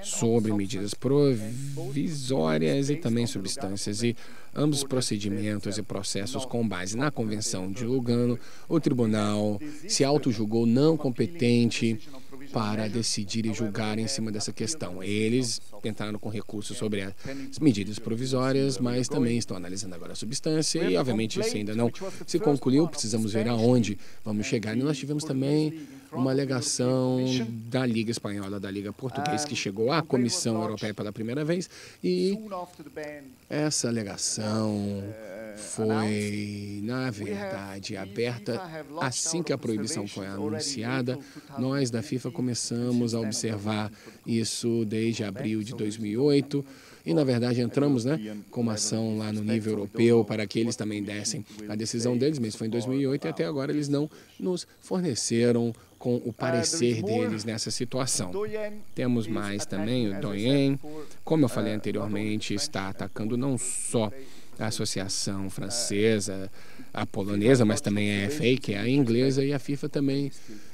sobre medidas provisórias e também substâncias. E ambos os procedimentos e processos com base na Convenção de Lugano, o tribunal se autojulgou não competente para decidir e julgar em cima dessa questão. Eles entraram com recursos sobre as medidas provisórias, mas também estão analisando agora a substância e, obviamente, isso ainda não se concluiu. Precisamos ver aonde vamos chegar. E nós tivemos também uma alegação da Liga Espanhola, da Liga Portuguesa, que chegou à Comissão Europeia pela primeira vez, e essa alegação foi, na verdade, aberta assim que a proibição foi anunciada. Nós, da FIFA, começamos a observar isso desde abril de 2008 e, na verdade, entramos, né, com uma ação lá no nível europeu para que eles também dessem a decisão deles, mas foi em 2008 e até agora eles não nos forneceram com o parecer deles nessa situação. Temos mais também o Doyen, como eu falei anteriormente, está atacando não só a Associação Francesa, a polonesa, mas também a FA, que é a inglesa, e a FIFA também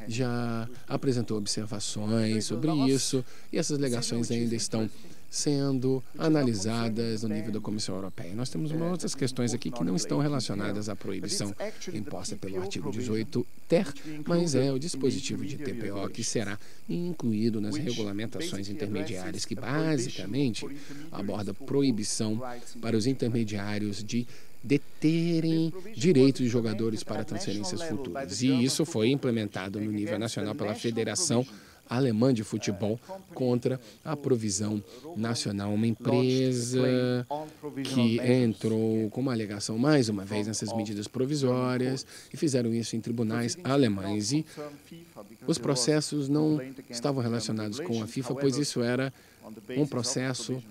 já apresentou observações sobre isso, e essas alegações ainda estão sendo analisadas no nível da Comissão Europeia. Nós temos outras questões aqui que não estão relacionadas à proibição imposta pelo artigo 18 ter, mas é o dispositivo de TPO que será incluído nas regulamentações intermediárias, que basicamente aborda proibição para os intermediários de deterem direitos de jogadores para transferências futuras. E isso foi implementado no nível nacional pela Federação Alemã de Futebol contra a Provisão Nacional, uma empresa que entrou com uma alegação mais uma vez nessas medidas provisórias e fizeram isso em tribunais alemães. E os processos não estavam relacionados com a FIFA, pois isso era um processo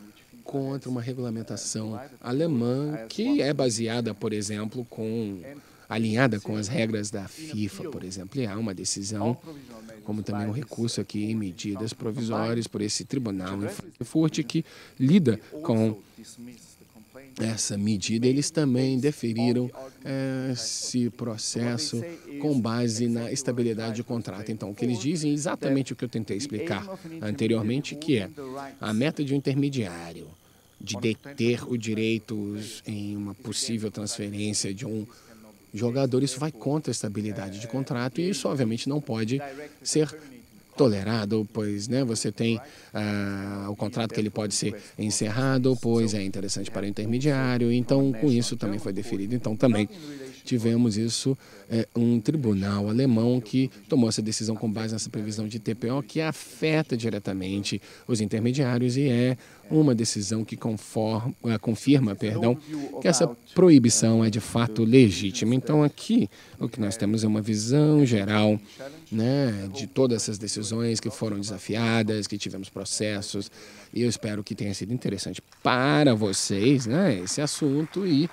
contra uma regulamentação alemã que é baseada, por exemplo, alinhada com as regras da FIFA, por exemplo, e há uma decisão, como também um recurso aqui em medidas provisórias por esse tribunal em Frankfurt que lida com essa medida. Eles também deferiram esse processo com base na estabilidade do contrato. Então, o que eles dizem é exatamente o que eu tentei explicar anteriormente, que é a meta de um intermediário de deter os direitos em uma possível transferência de um jogador, isso vai contra a estabilidade de contrato e isso, obviamente, não pode ser tolerado, pois, né, você tem o contrato que ele pode ser encerrado, pois é interessante para o intermediário, então, com isso também foi deferido. Então, também tivemos isso, um tribunal alemão que tomou essa decisão com base nessa previsão de TPO que afeta diretamente os intermediários e é uma decisão que confirma, que essa proibição é de fato legítima. Então, aqui, o que nós temos é uma visão geral, né, de todas essas decisões que foram desafiadas, que tivemos processos, e eu espero que tenha sido interessante para vocês, né, esse assunto, e